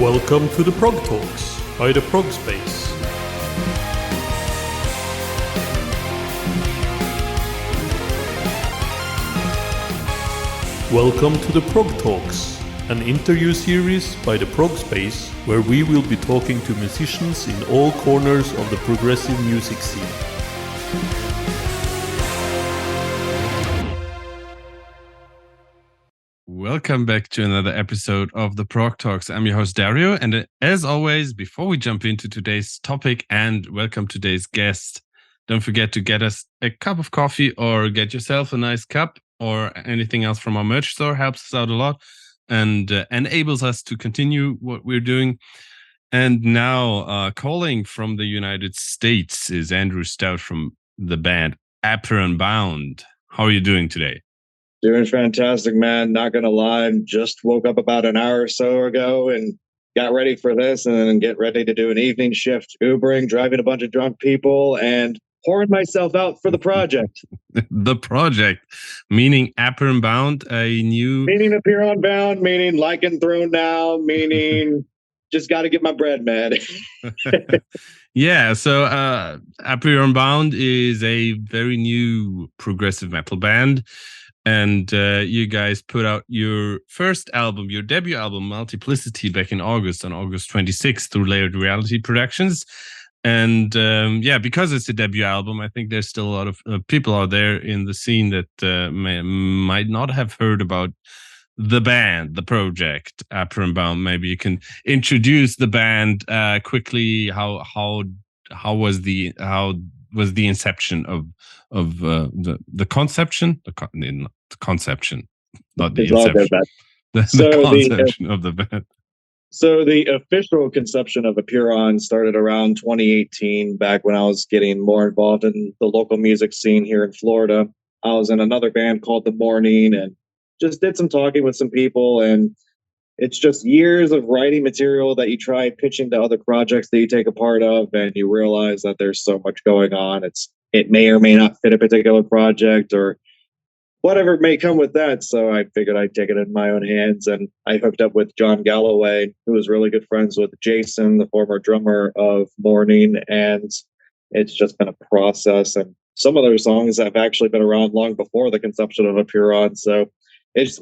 Welcome to the Prog Talks by the Progspace. Welcome to the Prog Talks, an interview series by the Progspace where we will be talking to musicians in all corners of the progressive music scene. Welcome back to another episode of the Prog Talks. I'm your host Dario, and as always, before we jump into today's topic and welcome today's guest, don't forget to get us a cup of coffee or get yourself a nice cup or anything else from our merch store. Helps us out a lot and enables us to continue what we're doing. And now calling from the United States is Andrew Stout from the band Apeiron Bound. How are you doing today? Doing fantastic, man. Not going to lie. Just woke up about an hour or so ago and got ready for this and then get ready to do an evening shift, Ubering, driving a bunch of drunk people and pouring myself out for the project. The project, meaning Apeiron Bound, a new... Meaning Apeiron Bound, meaning Lycan Throne now, meaning just got to get my bread, man. Yeah, so Apeiron Bound is a very new progressive metal band. And you guys put out your first album, your debut album, Multiplicity, back in August, on August 26th, through Layered Reality Productions. And because it's a debut album, I think there's still a lot of people out there in the scene that might not have heard about the band, the project, Apeiron Bound. Maybe you can introduce the band quickly. How was the inception of the conception, the conception, not the inception, the conception of the band. So the official conception of Apeiron started around 2018, back when I was getting more involved in the local music scene here in Florida. I was in another band called The Morning and just did some talking with some people, and it's just years of writing material that you try pitching to other projects that you take a part of, and you realize that there's so much going on. It may or may not fit a particular project or whatever may come with that. So I figured I'd take it in my own hands, and I hooked up with John Galloway, who was really good friends with Jason, the former drummer of Morning, and it's just been a process. And some of those songs have actually been around long before the conception of Apeiron. So it's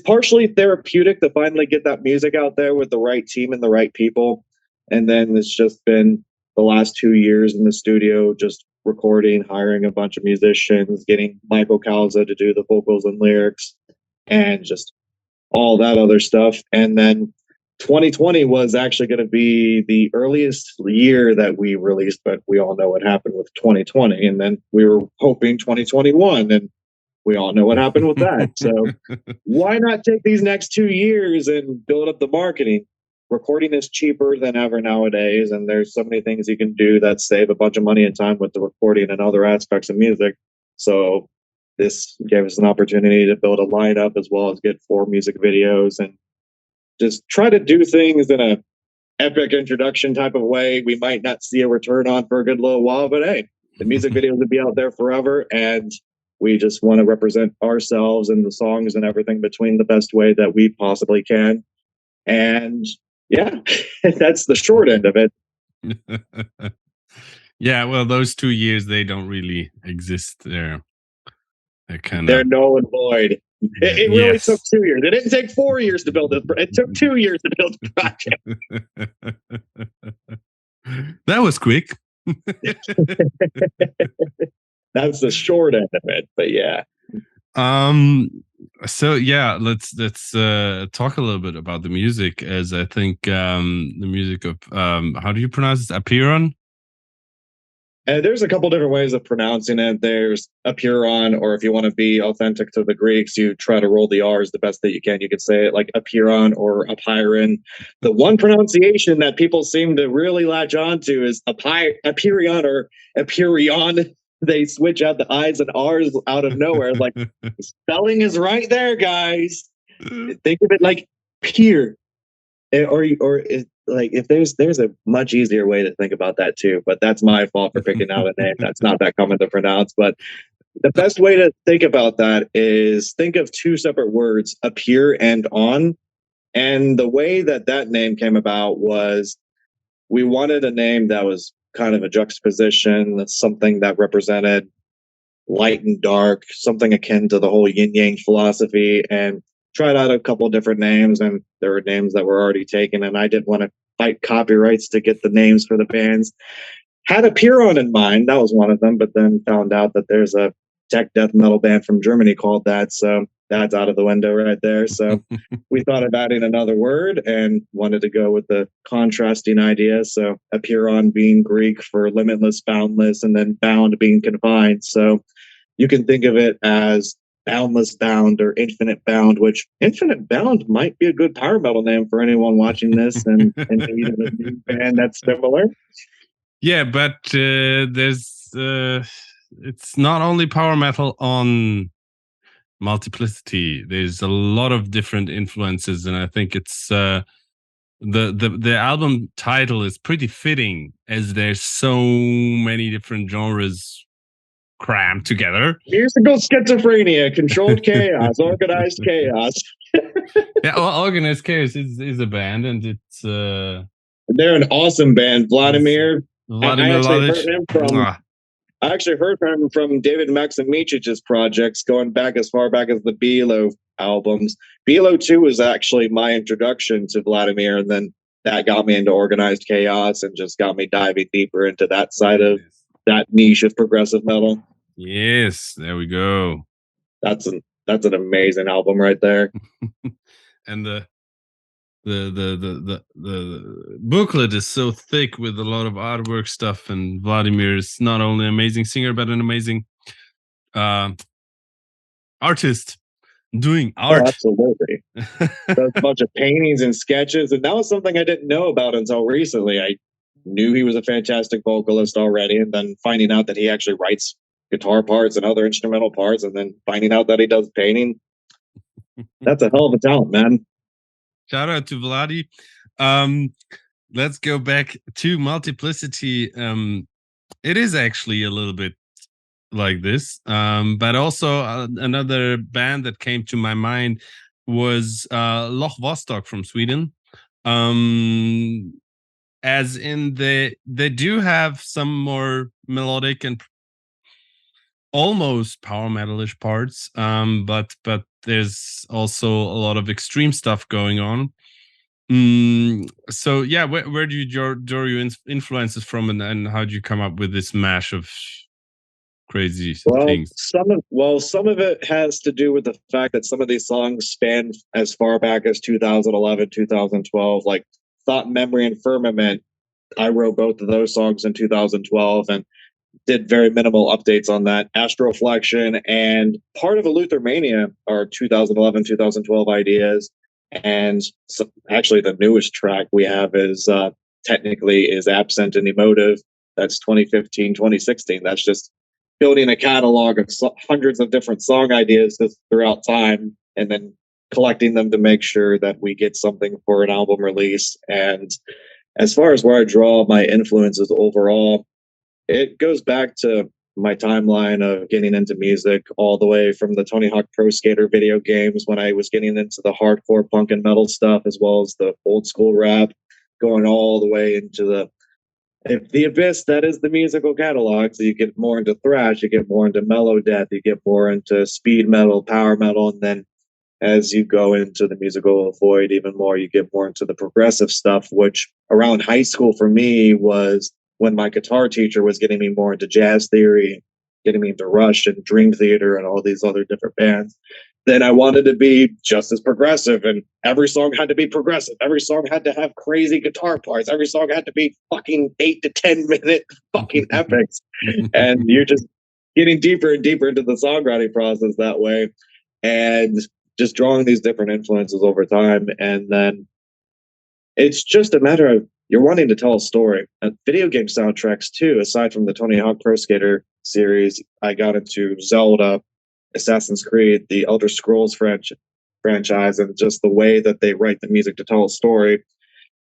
partially therapeutic to finally get that music out there with the right team and the right people. And then it's just been the last 2 years in the studio, just recording, hiring a bunch of musicians, getting Michael Calza to do the vocals and lyrics, and just all that other stuff. And then 2020 was actually going to be the earliest year that we released, but we all know what happened with 2020. And then we were hoping 2021, and we all know what happened with that. So why not take these next 2 years and build up the marketing? Recording is cheaper than ever nowadays, and there's so many things you can do that save a bunch of money and time with the recording and other aspects of music. So this gave us an opportunity to build a lineup as well as get 4 music videos and just try to do things in a epic introduction type of way. We might not see a return on for a good little while, but hey, the music videos will be out there forever, and we just want to represent ourselves and the songs and everything between the best way that we possibly can. And yeah, that's the short end of it. Yeah, well, those 2 years, they don't really exist there. They're null and void. It really took 2 years. It didn't take 4 years to build this. It took 2 years to build the project. That was quick. That's the short end of it, but yeah. So yeah, let's talk a little bit about the music, as I think the music of how do you pronounce it? Apeiron? There's a couple different ways of pronouncing it. There's Apeiron, or if you want to be authentic to the Greeks, you try to roll the R's the best that you can. You could say it like Apeiron or Apeiron. The one pronunciation that people seem to really latch on to is Apeiron or Apeiron. They switch out the I's and R's out of nowhere. Like, spelling is right there, guys. Think of it like peer, or like if there's a much easier way to think about that too. But that's my fault for picking out a name that's not that common to pronounce. But the best way to think about that is think of 2 separate words, appear and on. And the way that name came about was we wanted a name that was kind of a juxtaposition, something that represented light and dark, something akin to the whole yin yang philosophy, and tried out a couple different names, and there were names that were already taken, and I didn't want to fight copyrights to get the names for the bands. Had Apeiron in mind, that was one of them, but then found out that there's a tech death metal band from Germany called that, so that's out of the window right there. So we thought of adding another word and wanted to go with the contrasting idea. So Apeiron being Greek for limitless, boundless, and then bound being confined. So you can think of it as Boundless Bound or Infinite Bound, which Infinite Bound might be a good power metal name for anyone watching this and need a new band that's similar. Yeah, but there's it's not only power metal on Multiplicity. There's a lot of different influences, and I think it's the album title is pretty fitting, as there's so many different genres crammed together. Musical schizophrenia, controlled chaos, organized chaos. Yeah, well, Organized Chaos is a band, and it's they're an awesome band. Vladimir I actually heard from David Maximicic's projects going back as far back as the Bilo albums. Bilo 2 was actually my introduction to Vladimir, and then that got me into Organized Chaos and just got me diving deeper into that side of that niche of progressive metal. Yes, there we go. That's an amazing album right there. And the booklet is so thick with a lot of artwork stuff, and Vladimir is not only an amazing singer but an amazing artist doing art. Oh, absolutely. Does a bunch of paintings and sketches, and that was something I didn't know about until recently. I knew he was a fantastic vocalist already, and then finding out that he actually writes guitar parts and other instrumental parts, and then finding out that he does painting. That's a hell of a talent, man. Shout out to Vladi. Let's go back to Multiplicity. It is actually a little bit like this, but also another band that came to my mind was Loch Vostok from Sweden. As in they do have some more melodic and almost power metalish parts, but there's also a lot of extreme stuff going on. So yeah, where do you draw your influences from, and how do you come up with this mash of crazy things? Some of it has to do with the fact that some of these songs span as far back as 2011, 2012, like Thought, Memory, and Firmament. I wrote both of those songs in 2012 and did very minimal updates on that. Astroflexion and part of Eleuthermania are 2011, 2012 ideas. And so actually the newest track we have is technically is Absent and Emotive. That's 2015, 2016. That's just building a catalog of hundreds of different song ideas throughout time and then collecting them to make sure that we get something for an album release. And as far as where I draw my influences overall, it goes back to my timeline of getting into music all the way from the Tony Hawk Pro Skater video games when I was getting into the hardcore punk and metal stuff, as well as the old school rap, going all the way into the abyss that is the musical catalog. So you get more into thrash, you get more into mellow death, you get more into speed metal, power metal, and then as you go into the musical void even more, you get more into the progressive stuff, which around high school for me was when my guitar teacher was getting me more into jazz theory, getting me into Rush and Dream Theater and all these other different bands. Then I wanted to be just as progressive, and every song had to be progressive. Every song had to have crazy guitar parts. Every song had to be fucking 8 to 10 minute fucking epics. And you're just getting deeper and deeper into the songwriting process that way. And just drawing these different influences over time. And then it's just a matter of you're wanting to tell a story. Video game soundtracks too, aside from the Tony Hawk Pro Skater series, I got into Zelda, Assassin's Creed, the Elder Scrolls franchise, and just the way that they write the music to tell a story.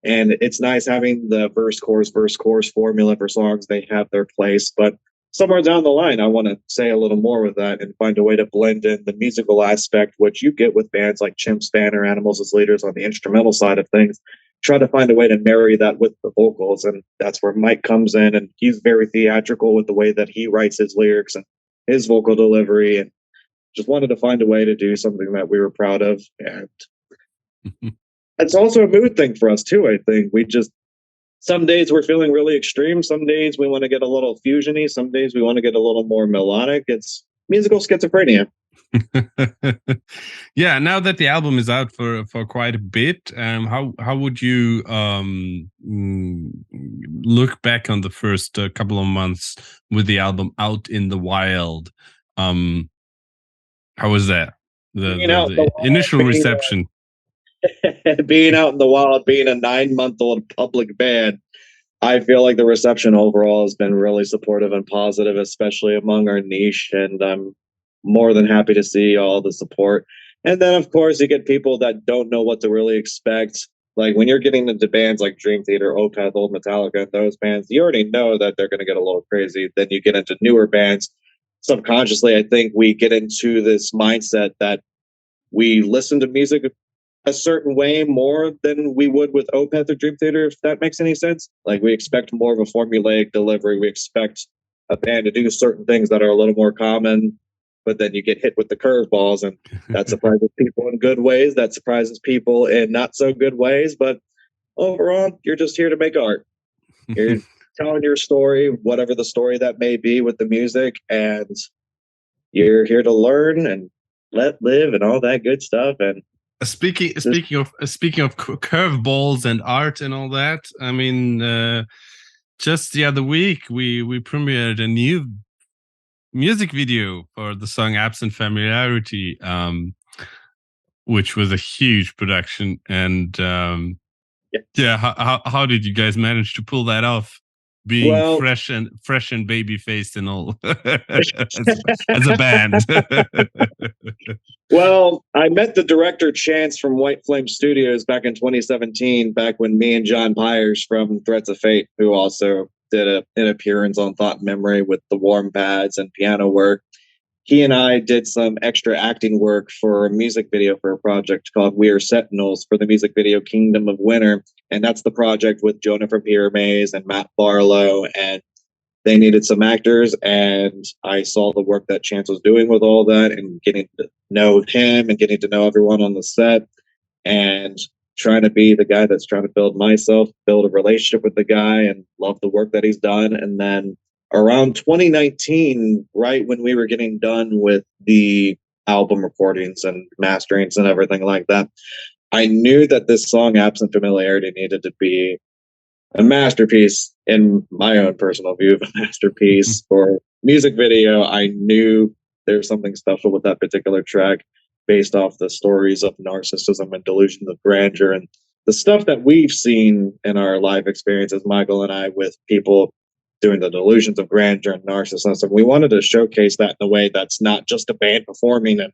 And it's nice having the verse chorus formula for songs. They have their place, but somewhere down the line, I want to say a little more with that and find a way to blend in the musical aspect, which you get with bands like Chimp Spanner, Animals as Leaders on the instrumental side of things. Try to find a way to marry that with the vocals, and that's where Mike comes in, and he's very theatrical with the way that he writes his lyrics and his vocal delivery, and just wanted to find a way to do something that we were proud of. And it's also a mood thing for us too. I think we just, some days we're feeling really extreme, some days we want to get a little fusiony, some days we want to get a little more melodic. It's musical schizophrenia. Yeah, now that the album is out for quite a bit, how would you look back on the first couple of months with the album out in the wild? How was that? The initial reception? Being out in the wild, being a 9-month-old public band, I feel like the reception overall has been really supportive and positive, especially among our niche, and I'm more than happy to see all the support. And then, of course, you get people that don't know what to really expect. Like when you're getting into bands like Dream Theater, Opeth, Old Metallica, and those bands, you already know that they're going to get a little crazy. Then you get into newer bands. Subconsciously, I think we get into this mindset that we listen to music a certain way more than we would with Opeth or Dream Theater, if that makes any sense. Like we expect more of a formulaic delivery. We expect a band to do certain things that are a little more common, but then you get hit with the curveballs, and that surprises people in good ways. That surprises people in not so good ways. But overall, you're just here to make art. You're telling your story, whatever the story that may be with the music, and you're here to learn and let live and all that good stuff. And speaking of curveballs and art and all that, I mean, just the other week we premiered a new music video for the song Absent Familiarity, which was a huge production. And how did you guys manage to pull that off, being fresh and baby faced and all as a band? Well, I met the director Chance from White Flame Studios back in 2017, back when me and John Pyers from Threats of Fate, who also did an appearance on Thought and Memory with the warm pads and piano work, he and I did some extra acting work for a music video for a project called We Are Sentinels for the music video Kingdom of Winter. And that's the project with Jonah from Pyramase and Matt Barlow, and they needed some actors, and I saw the work that Chance was doing with all that and getting to know him and getting to know everyone on the set and trying to be the guy that's trying to build a relationship with the guy and love the work that he's done. And then around 2019, right when we were getting done with the album recordings and masterings and everything like that, I knew that this song Absent Familiarity needed to be a masterpiece, in my own personal view of a masterpiece for music video. I knew there's something special with that particular track based off the stories of narcissism and delusions of grandeur and the stuff that we've seen in our live experiences, Michael and I, with people doing the delusions of grandeur and narcissism. We wanted to showcase that in a way that's not just a band performing and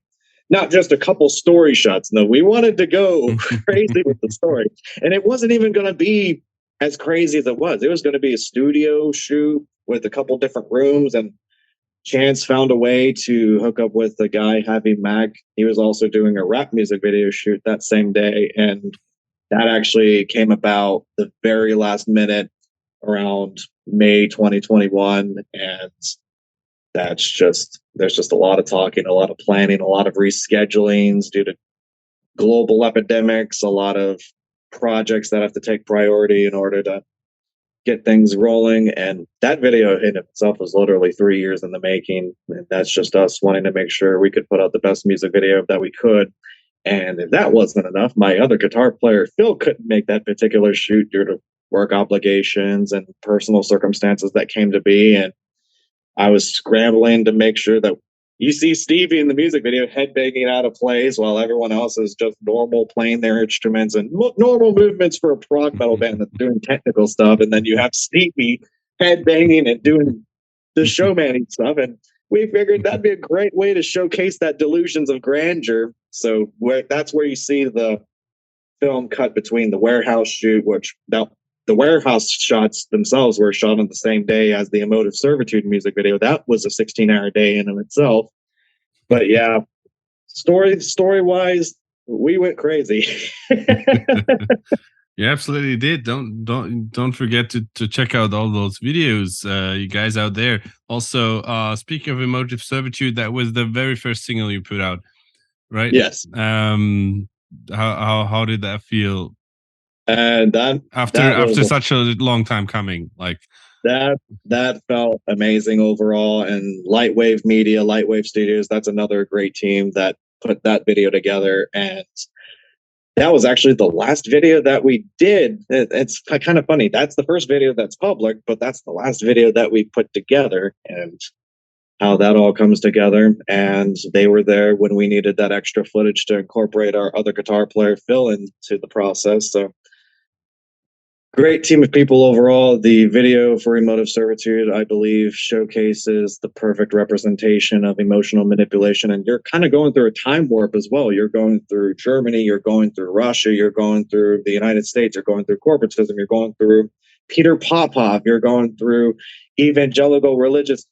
not just a couple story shots. No, we wanted to go crazy with the story. And it wasn't even going to be as crazy as it was. It was going to be a studio shoot with a couple different rooms, and Chance found a way to hook up with the guy, Javi Mac. He was also doing a rap music video shoot that same day, and that actually came about the very last minute around May 2021. And there's just a lot of talking, a lot of planning, a lot of reschedulings due to global epidemics, a lot of projects that have to take priority in order to get things rolling. And that video in itself was literally 3 years in the making. And that's just us wanting to make sure we could put out the best music video that we could. And if that wasn't enough, my other guitar player, Phil, couldn't make that particular shoot due to work obligations and personal circumstances that came to be. And I was scrambling to make sure that you see Stevie in the music video headbanging out of place while everyone else is just normal playing their instruments and normal movements for a prog metal band that's doing technical stuff. And then you have Stevie headbanging and doing the showmanning stuff. And we figured that'd be a great way to showcase that delusions of grandeur. So that's where you see the film cut between the warehouse shoot, which that the warehouse shots themselves were shot on the same day as the Emotive Servitude music video. That was a 16-hour day in of itself. But yeah, story wise, we went crazy. You absolutely did. Don't forget to check out all those videos, you guys out there. Also, speaking of Emotive Servitude, that was the very first single you put out, right? Yes. How did that feel? And that after such a long time coming, like that felt amazing overall. And Lightwave Media, Lightwave Studios, that's another great team that put that video together. And that was actually the last video that we did. It's kind of funny. That's the first video that's public, but that's the last video that we put together, and how that all comes together. And they were there when we needed that extra footage to incorporate our other guitar player, Phil, into the process. So great team of people overall. The video for Emotive Servitude, I believe, showcases the perfect representation of emotional manipulation. And you're kind of going through a time warp as well. You're going through Germany, you're going through Russia, you're going through the United States, you're going through corporatism, you're going through Peter Popoff, you're going through evangelical religious.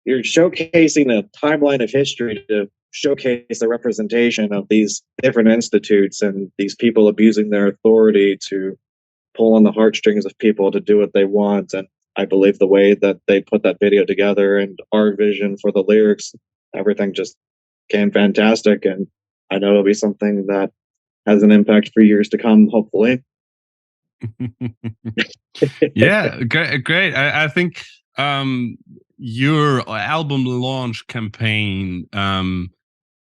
You're showcasing a timeline of history to showcase the representation of these different institutes and these people abusing their authority to pull on the heartstrings of people to do what they want. And I believe the way that they put that video together and our vision for the lyrics, everything just came fantastic. And I know it'll be something that has an impact for years to come, hopefully. Yeah, great. I think your album launch campaign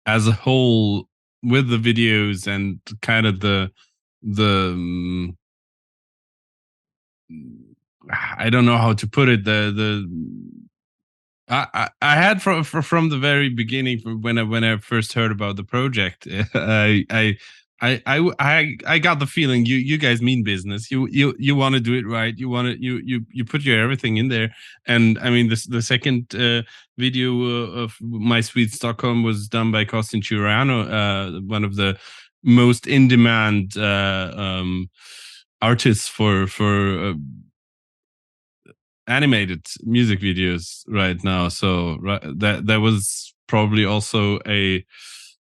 as a whole, with the videos and kind of the I don't know how to put it. I had from the very beginning, when I first heard about the project, I got the feeling you guys mean business. You want to do it right. You want to you put your everything in there. And I mean, the second video of My Sweet Stockholm was done by Costin Chioreanu, one of the most in demand artists for animated music videos right now. So that was probably also a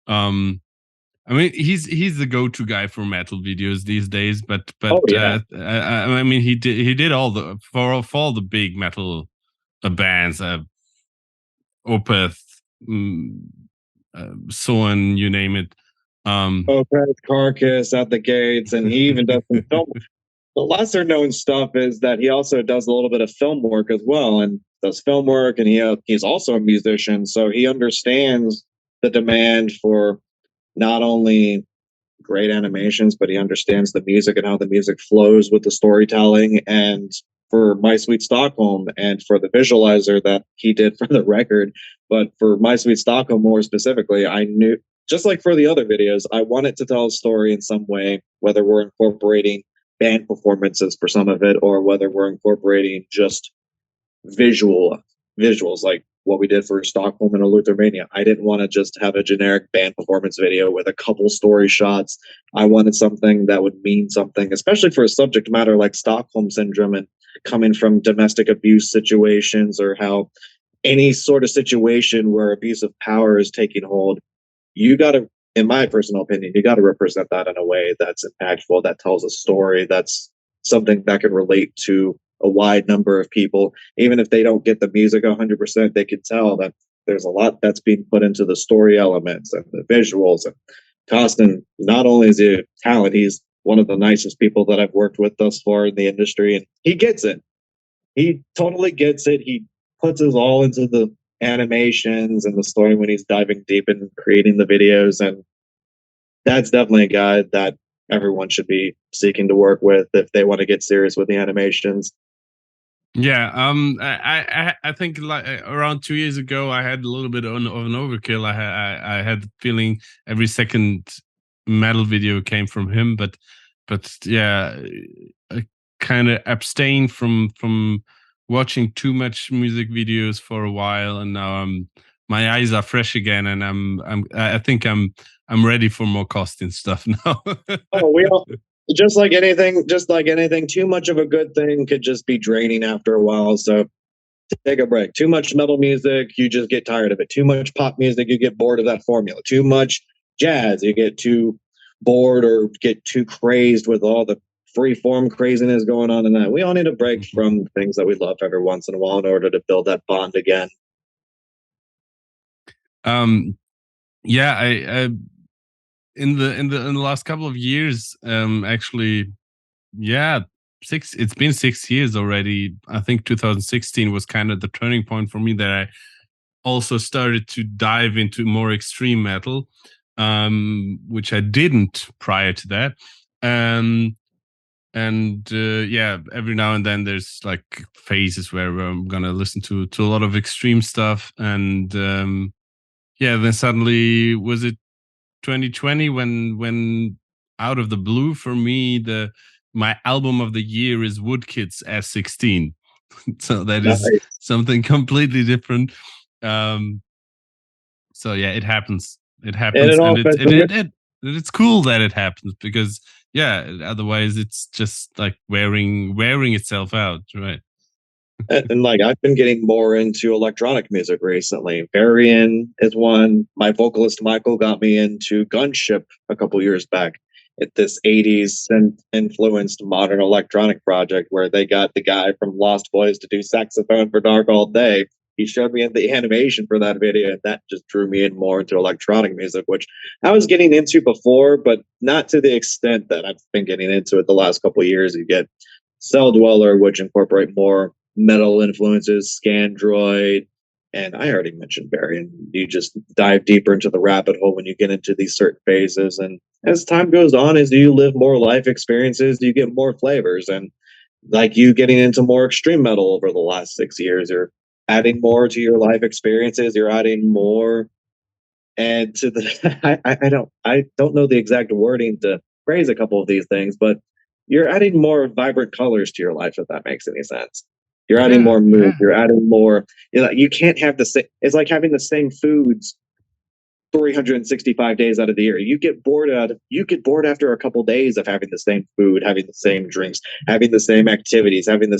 I mean, he's the go-to guy for metal videos these days, but Oh, yeah. I mean, he did all the for all the big metal bands, Opeth, so on, you name it. Opeth, Carcass, At the Gates, and he even does some film. The lesser known stuff is that he also does a little bit of film work as well, and does film work, and he's also a musician, so he understands the demand for not only great animations, but he understands the music and how the music flows with the storytelling. And for My Sweet Stockholm and for the visualizer that he did for the record, but for My Sweet Stockholm more specifically, I knew, just like for the other videos, I wanted to tell a story in some way, whether we're incorporating band performances for some of it, or whether we're incorporating just visuals like what we did for Stockholm and Eleuthermania. I didn't want to just have a generic band performance video with a couple story shots. I wanted something that would mean something, especially for a subject matter like Stockholm Syndrome and coming from domestic abuse situations, or how any sort of situation where abuse of power is taking hold, you got to, in my personal opinion, you got to represent that in a way that's impactful, that tells a story, that's something that can relate to a wide number of people. Even if they don't get the music 100%, they can tell that there's a lot that's being put into the story elements and the visuals. And Costin, not only is he a talent, he's one of the nicest people that I've worked with thus far in the industry, and he gets it. He totally gets it. He puts his all into the animations and the story when he's diving deep and creating the videos. And that's definitely a guy that everyone should be seeking to work with if they want to get serious with the animations. Yeah, I think like around 2 years ago, I had a little bit of an overkill. I had the feeling every second metal video came from him, but yeah, I kind of abstained from watching too much music videos for a while, and now my eyes are fresh again, and I think I'm ready for more Costin stuff now. Oh, just like anything, too much of a good thing could just be draining after a while. So take a break. Too much metal music, you just get tired of it. Too much pop music, you get bored of that formula. Too much jazz, you get too bored or get too crazed with all the free form craziness going on in that. We all need a break from things that we love every once in a while in order to build that bond again. Yeah, I in the last couple of years, actually, yeah, it's been 6 years already. I think 2016 was kind of the turning point for me that I also started to dive into more extreme metal, which I didn't prior to that. Yeah, every now and then there's like phases where I'm gonna listen to a lot of extreme stuff, and yeah, then suddenly was it 2020 when out of the blue for me my album of the year is Woodkid's S16. So that is something completely different. So yeah, it happens. It happens, and it's cool that it happens, because yeah, otherwise it's just like wearing itself out, right? And like I've been getting more into electronic music recently. Varian is one. My vocalist Michael got me into Gunship a couple years back. At this 80s influenced modern electronic project where they got the guy from Lost Boys to do saxophone for Dark All Day. He showed me the animation for that video, and that just drew me in more into electronic music, which I was getting into before, but not to the extent that I've been getting into it the last couple of years. You get Cell Dweller, which incorporate more metal influences, Scandroid, and I already mentioned Barry. And you just dive deeper into the rabbit hole when you get into these certain phases. And as time goes on, as you live more life experiences, you get more flavors. And like you getting into more extreme metal over the last 6 years, you're adding more to your life experiences. You're adding more, and to the I don't know the exact wording to phrase a couple of these things, but you're adding more vibrant colors to your life, if that makes any sense. You're adding more mood. Yeah. You're adding more. You can't have the same. It's like having the same foods 365 days out of the year. You get bored after a couple of days of having the same food, having the same drinks, having the same activities, having the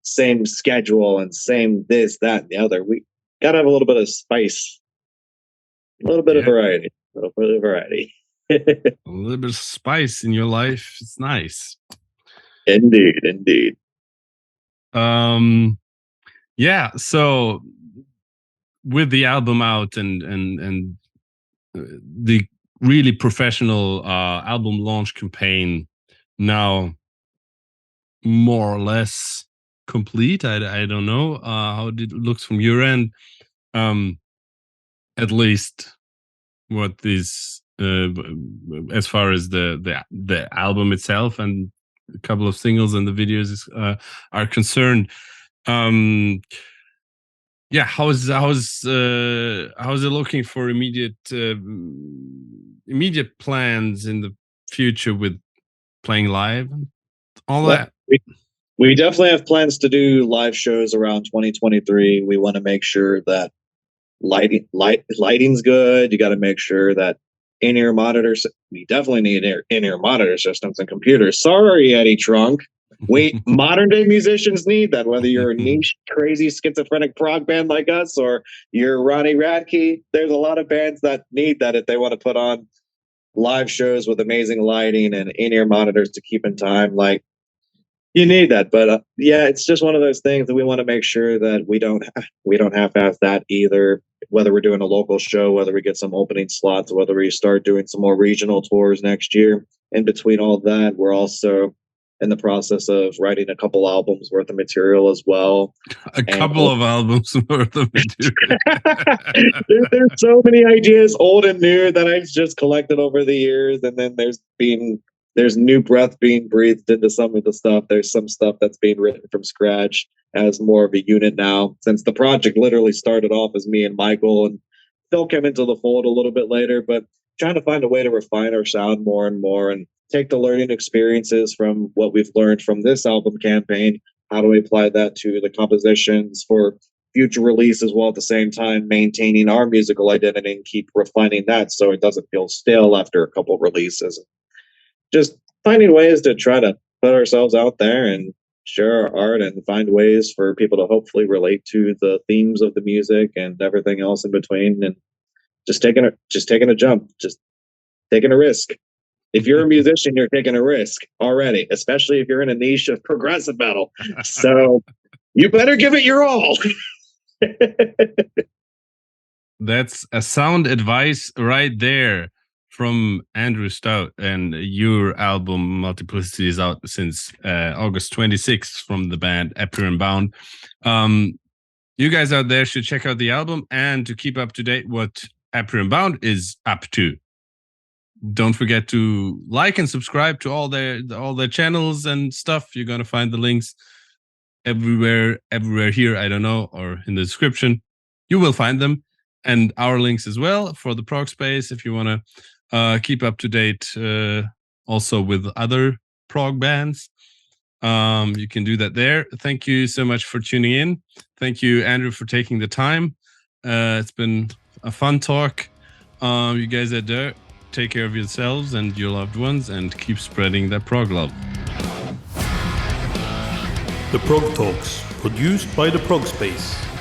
same schedule and same this, that, and the other. We gotta have a little bit of spice, a little bit of variety, a little bit of variety. A little bit of spice in your life. It's nice. Indeed. Yeah, so with the album out and the really professional album launch campaign now more or less complete, I don't know how it looks from your end, at least what is as far as the album itself and a couple of singles and the videos are concerned. Yeah, how's it looking for immediate plans in the future with playing live and all that? We definitely have plans to do live shows around 2023. We want to make sure that lighting's good. You got to make sure that in-ear monitors. We definitely need in-ear monitor systems and computers. Sorry, Eddie Trunk. Modern day musicians need that, whether you're a niche, crazy, schizophrenic prog band like us, or you're Ronnie Radke. There's a lot of bands that need that if they want to put on live shows with amazing lighting and in-ear monitors to keep in time. Like, you need that. But yeah, it's just one of those things that we want to make sure that we don't half-ass that either. Whether we're doing a local show, whether we get some opening slots, whether we start doing some more regional tours next year. In between all that, we're also in the process of writing a couple albums worth of material as well. A couple of albums worth of material. There's so many ideas, old and new, that I've just collected over the years, and then there's new breath being breathed into some of the stuff. There's some stuff that's being written from scratch as more of a unit now, since the project literally started off as me and Michael, and Phil came into the fold a little bit later, but trying to find a way to refine our sound more and more and take the learning experiences from what we've learned from this album campaign. How do we apply that to the compositions for future releases, while at the same time maintaining our musical identity and keep refining that so it doesn't feel stale after a couple releases. Just finding ways to try to put ourselves out there and share our art and find ways for people to hopefully relate to the themes of the music and everything else in between, and just taking a jump, just taking a risk. If you're a musician, you're taking a risk already, especially if you're in a niche of progressive metal. So you better give it your all. That's a sound advice right there from Andrew Stout. And your album Multiplicity is out since August 26th from the band Apeiron Bound. You guys out there should check out the album, and to keep up to date what Apeiron Bound is up to, don't forget to like and subscribe to all their channels and stuff. You're gonna find the links everywhere here, I don't know, or in the description. You will find them, and our links as well for the Progspace if you want to keep up to date also with other prog bands. You can do that there. Thank you so much for tuning in. Thank you, Andrew, for taking the time. It's been a fun talk. You guys are there. Take care of yourselves and your loved ones, and keep spreading that prog love. The Prog Talks, produced by the Progspace.